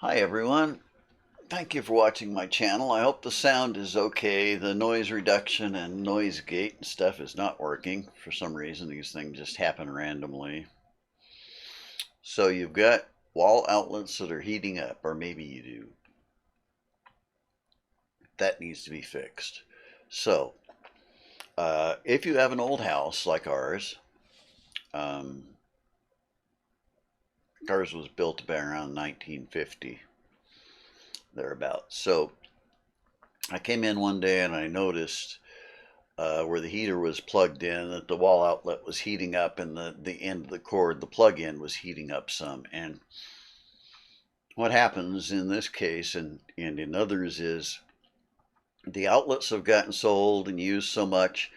Hi everyone, thank you for watching my channel. I hope the sound is okay. The noise reduction and noise gate and stuff is not working. For some reason these things just happen randomly. So you've got wall outlets that are heating up, or maybe you do. That needs to be fixed. So if you have an old house like ours, ours was built about around 1950, thereabouts. So I came in one day and I noticed where the heater was plugged in that the wall outlet was heating up, and the end of the cord, the plug-in, was heating up some. And what happens in this case and in others is the outlets have gotten sold and used so much,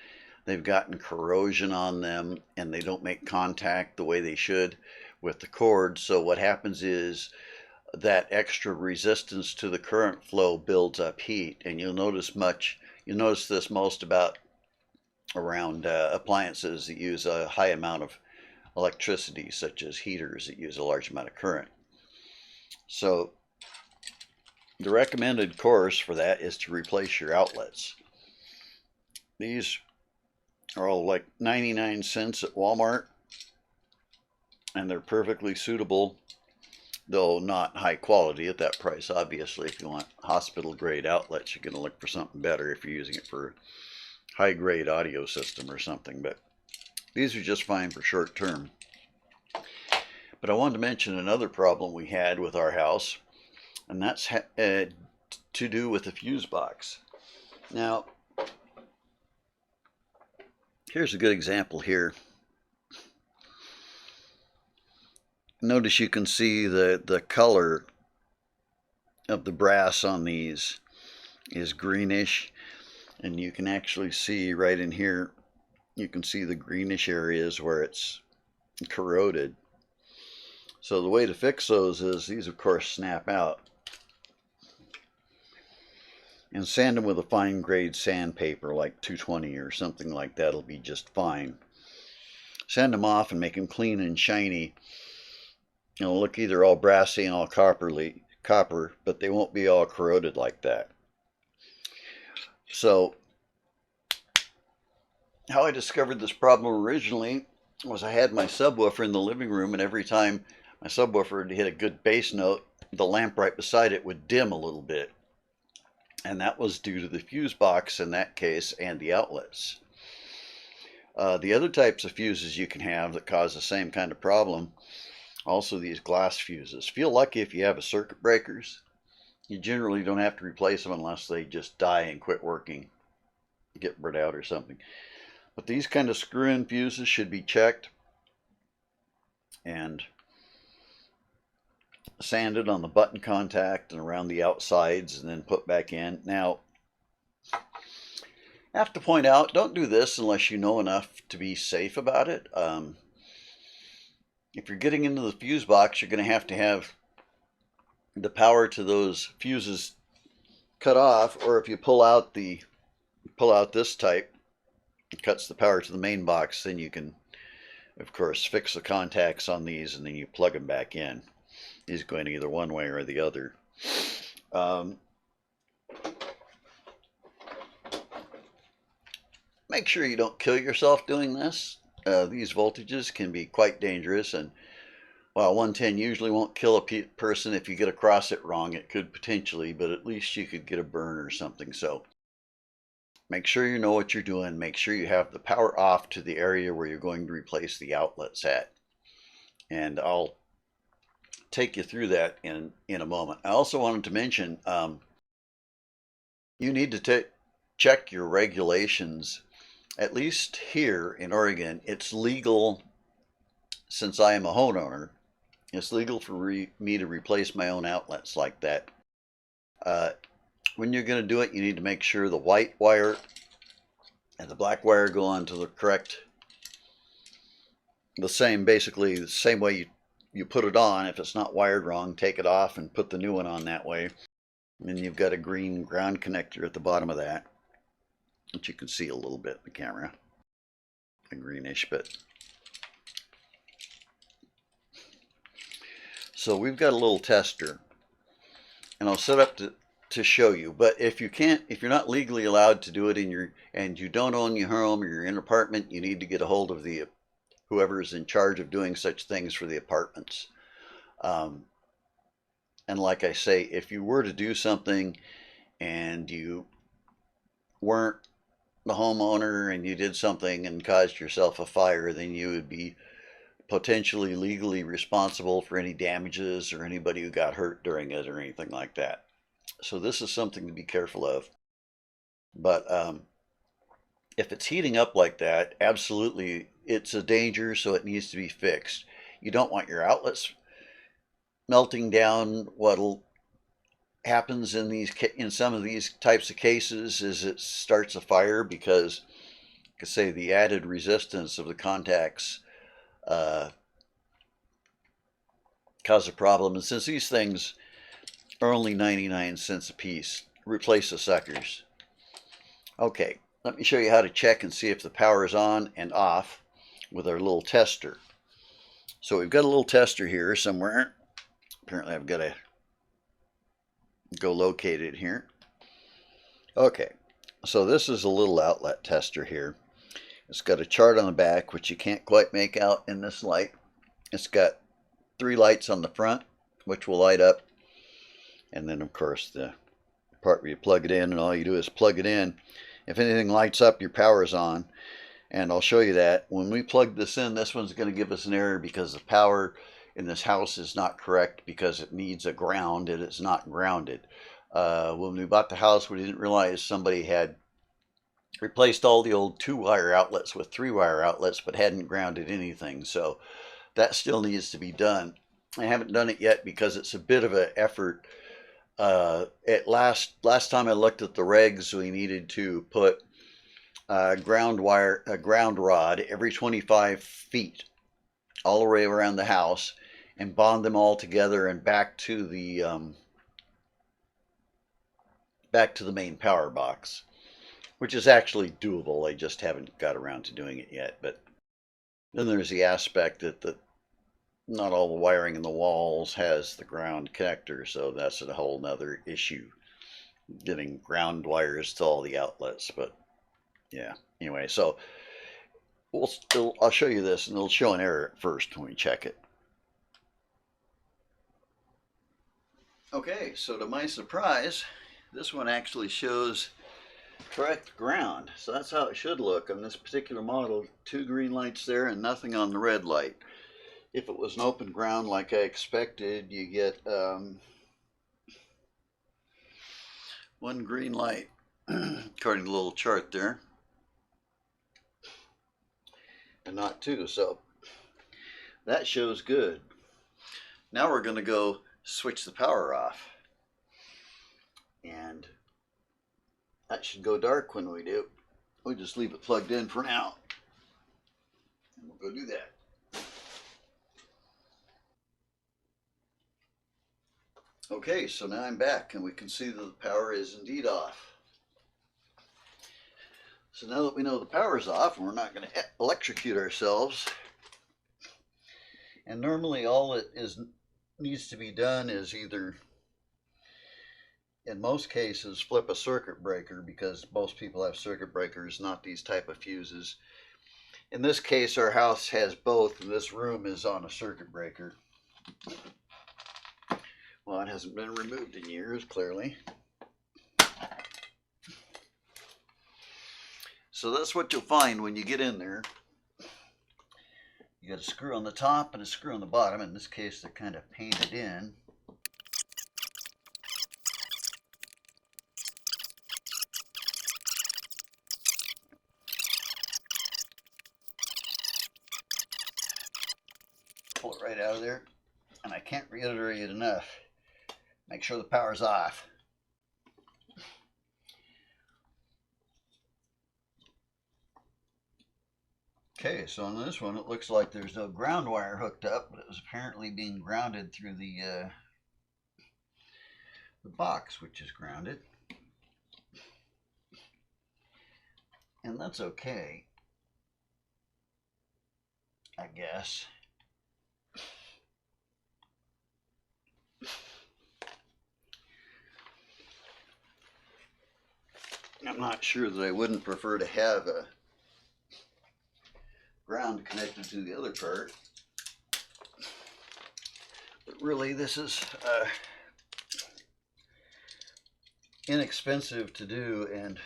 they've gotten corrosion on them, and they don't make contact the way they should with the cord. So what happens is that extra resistance to the current flow builds up heat, and you'll notice this most about around appliances that use a high amount of electricity, such as heaters that use a large amount of current. So the recommended course for that is to replace your outlets. These are all like 99 cents at Walmart, and they're perfectly suitable, though not high quality at that price. Obviously, if you want hospital grade outlets, you're going to look for something better if you're using it for high grade audio system or something, but these are just fine for short term. But I wanted to mention another problem we had with our house, and that's to do with the fuse box. Now, here's a good example here. Notice you can see the color of the brass on these is greenish, and you can actually see right in here, you can see the greenish areas where it's corroded. So the way to fix those is these, of course, snap out, and sand them with a fine grade sandpaper like 220 or something like that will be just fine. Sand them off and make them clean and shiny. They'll look either all brassy and all copper, but they won't be all corroded like that. So how I discovered this problem originally was I had my subwoofer in the living room, and every time my subwoofer would hit a good bass note, the lamp right beside it would dim a little bit. And that was due to the fuse box in that case and the outlets. The other types of fuses you can have that cause the same kind of problem, also these glass fuses. Feel lucky if you have a circuit breakers. You generally don't have to replace them unless they just die and quit working, get burnt out or something. But these kind of screw-in fuses should be checked and sanded on the button contact and around the outsides, and then put back in. Now, I have to point out, don't do this unless you know enough to be safe about it. If you're getting into the fuse box, you're going to have the power to those fuses cut off, or if you pull out this type, it cuts the power to the main box, then you can, of course, fix the contacts on these, and then you plug them back in. These going either one way or the other. Make sure you don't kill yourself doing this. These voltages can be quite dangerous, and while 110 usually won't kill a person, if you get across it wrong, it could potentially, but at least you could get a burn or something. So make sure you know what you're doing. Make sure you have the power off to the area where you're going to replace the outlets at. And I'll take you through that in a moment. I also wanted to mention you need to check your regulations. At least here in Oregon, it's legal, since I am a homeowner, it's legal for me to replace my own outlets like that. When you're going to do it, you need to make sure the white wire and the black wire go on to the correct, basically the same way you put it on. If it's not wired wrong, take it off and put the new one on that way. And then you've got a green ground connector at the bottom of that, which you can see a little bit in the camera, a greenish, but so we've got a little tester, and I'll set up to show you. But if you can't, if you're not legally allowed to do it and you don't own your home or you're in an apartment, you need to get a hold of the whoever is in charge of doing such things for the apartments. And like I say, if you were to do something and you weren't the homeowner and you did something and caused yourself a fire, then you would be potentially legally responsible for any damages or anybody who got hurt during it or anything like that. So this is something to be careful of. But if it's heating up like that, absolutely it's a danger, so it needs to be fixed. You don't want your outlets melting down. What'll happens in some of these types of cases is it starts a fire because, say, the added resistance of the contacts cause a problem. And since these things are only 99 cents a piece, replace the suckers. Okay, let me show you how to check and see if the power is on and off with our little tester. So we've got a little tester here somewhere. Apparently I've got to go locate it here. Okay, so this is a little outlet tester here. It's got a chart on the back, which you can't quite make out in this light. It's got 3 lights on the front, which will light up. And then, of course, the part where you plug it in, and all you do is plug it in. If anything lights up, your power is on. And I'll show you that. When we plug this in, this one's going to give us an error because the power in this house is not correct because it needs a ground and it's not grounded. When we bought the house, we didn't realize somebody had replaced all the old 2-wire outlets with 3-wire outlets but hadn't grounded anything. So that still needs to be done. I haven't done it yet because it's a bit of an effort. Last time I looked at the regs, we needed to put a ground rod every 25 feet all the way around the house and bond them all together and back to the main power box, which is actually doable. I just haven't got around to doing it yet. But then there's the aspect that not all the wiring in the walls has the ground connector, so that's a whole nother issue, getting ground wires to all the outlets. But yeah, anyway, so I'll show you this, and it'll show an error at first when we check it. Okay, so to my surprise, this one actually shows correct ground. So that's how it should look on this particular model. 2 green lights there and nothing on the red light. If it was an open ground like I expected, you get 1 green light, according to the little chart there, and not 2. So that shows good. Now we're going to go switch the power off, and that should go dark when we do. We'll just leave it plugged in for now, and we'll go do that. Okay, so now I'm back and we can see that the power is indeed off. So now that we know the power is off and we're not going to electrocute ourselves, and normally all it needs to be done is either, in most cases, flip a circuit breaker, because most people have circuit breakers, not these type of fuses. In this case, our house has both, and this room is on a circuit breaker. Well, it hasn't been removed in years, clearly. So that's what you'll find when you get in there. You got a screw on the top and a screw on the bottom. In this case, they're kind of painted in. Pull it right out of there. And I can't reiterate it enough. Make sure the power's off. Okay, so on this one, it looks like there's no ground wire hooked up, but it was apparently being grounded through the box, which is grounded. And that's okay, I guess. I'm not sure that I wouldn't prefer to have a ground connected to the other part. But really, this is inexpensive to do, and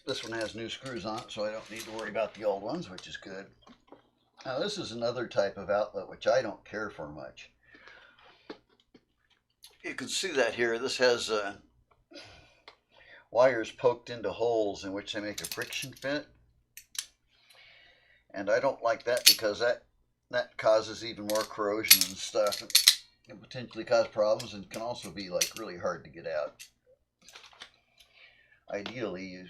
this one has new screws on it, so I don't need to worry about the old ones, which is good. Now this is another type of outlet which I don't care for much. You can see that here. This has wires poked into holes in which they make a friction fit. And I don't like that because that causes even more corrosion and stuff. It can potentially cause problems and can also be like really hard to get out. Ideally, you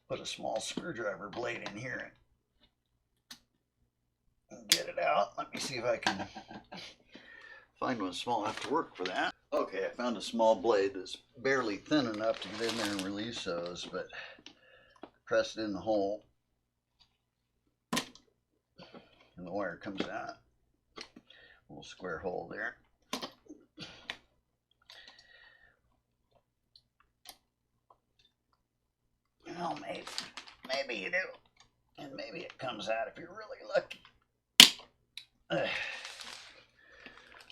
put a small screwdriver blade in here and get it out. Let me see if I can find one small enough to work for that. Okay, I found a small blade that's barely thin enough to get in there and release those, but press it in the hole and the wire comes out. A little square hole there. Well, maybe you do, and maybe it comes out if you're really lucky.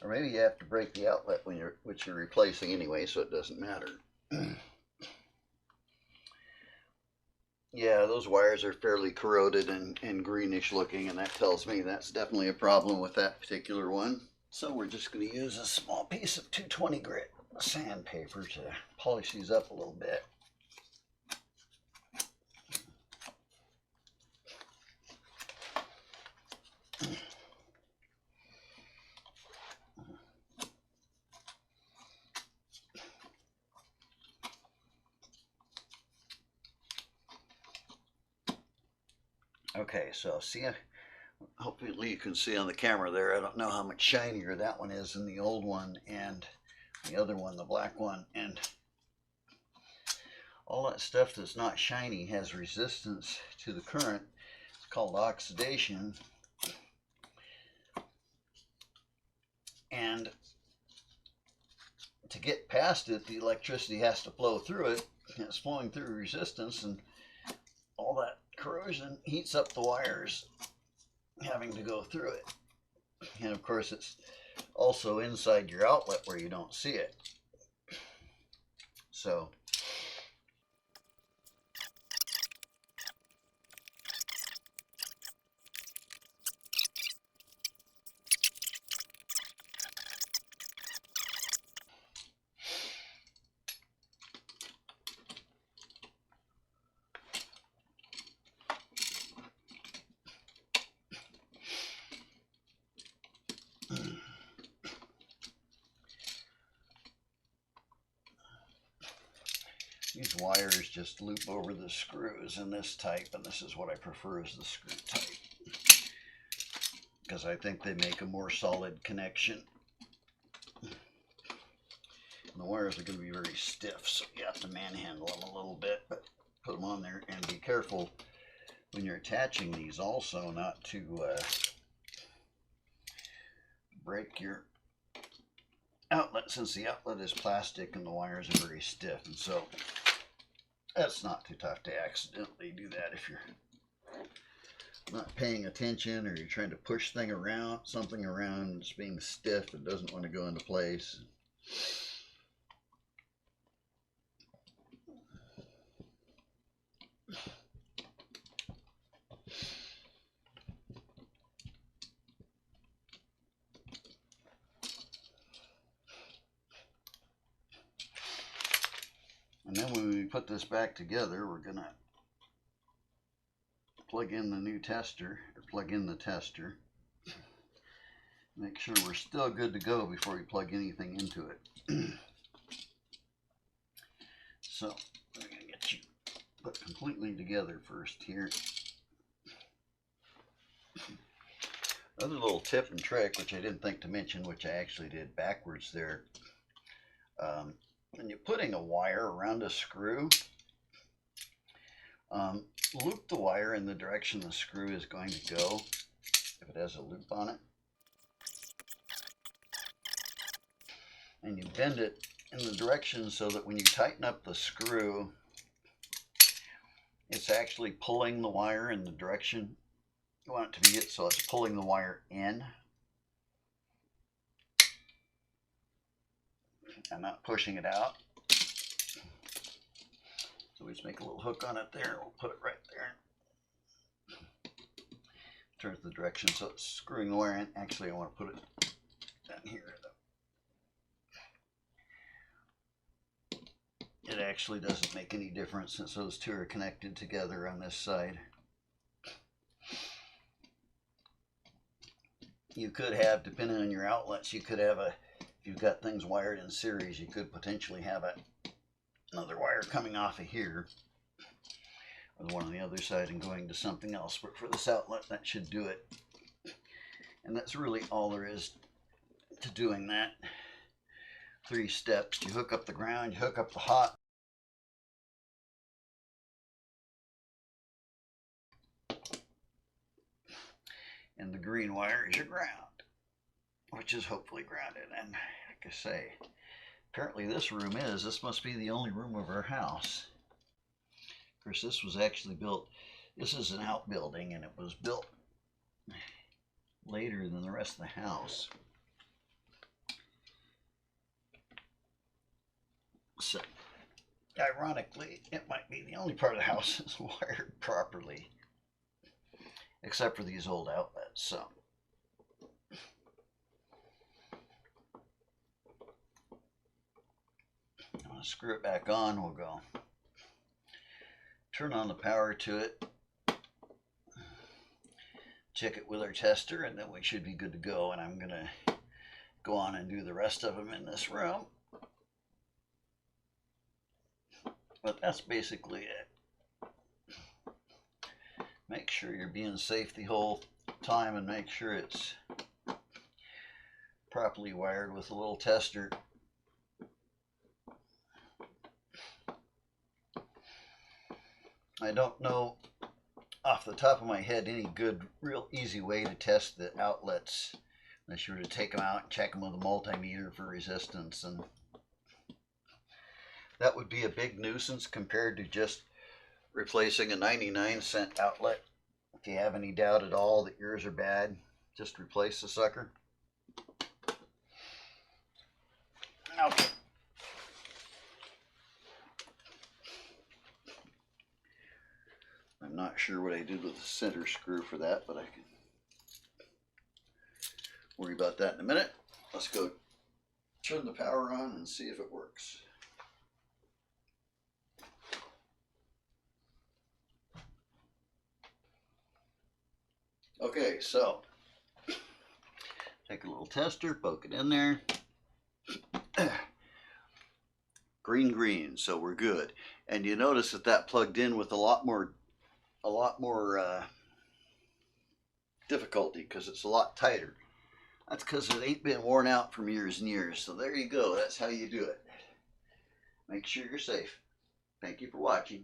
Or maybe you have to break the outlet which you're replacing anyway, so it doesn't matter. Yeah, those wires are fairly corroded and greenish looking, and that tells me that's definitely a problem with that particular one. So we're just going to use a small piece of 220 grit sandpaper to polish these up a little bit. Okay, so see, hopefully you can see on the camera there, I don't know how much shinier that one is than the old one and the other one, the black one, and all that stuff that's not shiny has resistance to the current. It's called oxidation, and to get past it, the electricity has to flow through it, and it's flowing through resistance, and all that corrosion heats up the wires having to go through it. And of course it's also inside your outlet where you don't see it. So these wires just loop over the screws in this type, and this is what I prefer is the screw type, because I think they make a more solid connection. And the wires are going to be very stiff, so you have to manhandle them a little bit, but put them on there, and be careful when you're attaching these also not to break your outlet, since the outlet is plastic and the wires are very stiff, and so that's not too tough to accidentally do that if you're not paying attention or you're trying to push something around, it's being stiff and doesn't want to go into place. And then when we put this back together, we're going to plug in the new tester, or plug in the tester. Make sure we're still good to go before we plug anything into it. So we're going to get you put completely together first here. Another little tip and trick, which I didn't think to mention, which I actually did backwards there. When you're putting a wire around a screw, loop the wire in the direction the screw is going to go, if it has a loop on it. And you bend it in the direction so that when you tighten up the screw, it's actually pulling the wire in the direction you want it to be, so it's pulling the wire in and not pushing it out. So we just make a little hook on it there. We'll put it right there. Turns the direction so it's screwing the wire in. Actually, I want to put it down here. It actually doesn't make any difference since those two are connected together on this side. You could have, depending on your outlets, you could have if you've got things wired in series, you could potentially have another wire coming off of here, or the one on the other side and going to something else. But for this outlet, that should do it. And that's really all there is to doing that. 3 steps. You hook up the ground, you hook up the hot. And the green wire is your ground, which is hopefully grounded. And like I say, apparently this must be the only room of our house. Of course, this was actually built, this is an outbuilding, and it was built later than the rest of the house. So, ironically, it might be the only part of the house that's wired properly, except for these old outlets. So, I'm going to screw it back on. We'll go turn on the power to it, check it with our tester, and then we should be good to go. And I'm going to go on and do the rest of them in this room. But that's basically it. Make sure you're being safe the whole time and make sure it's properly wired with a little tester. I don't know off the top of my head any good, real easy way to test the outlets unless you were to take them out and check them with a multimeter for resistance, and that would be a big nuisance compared to just replacing a 99-cent outlet. If you have any doubt at all that yours are bad, just replace the sucker. Okay. I'm not sure what I did with the center screw for that, but I can worry about that in a minute. Let's go turn the power on and see if it works. Okay, so take a little tester, poke it in there. Green, so we're good. And you notice that plugged in with a lot more difficulty because it's a lot tighter. That's because it ain't been worn out from years and years. So there you go. That's how you do it. Make sure you're safe. Thank you for watching.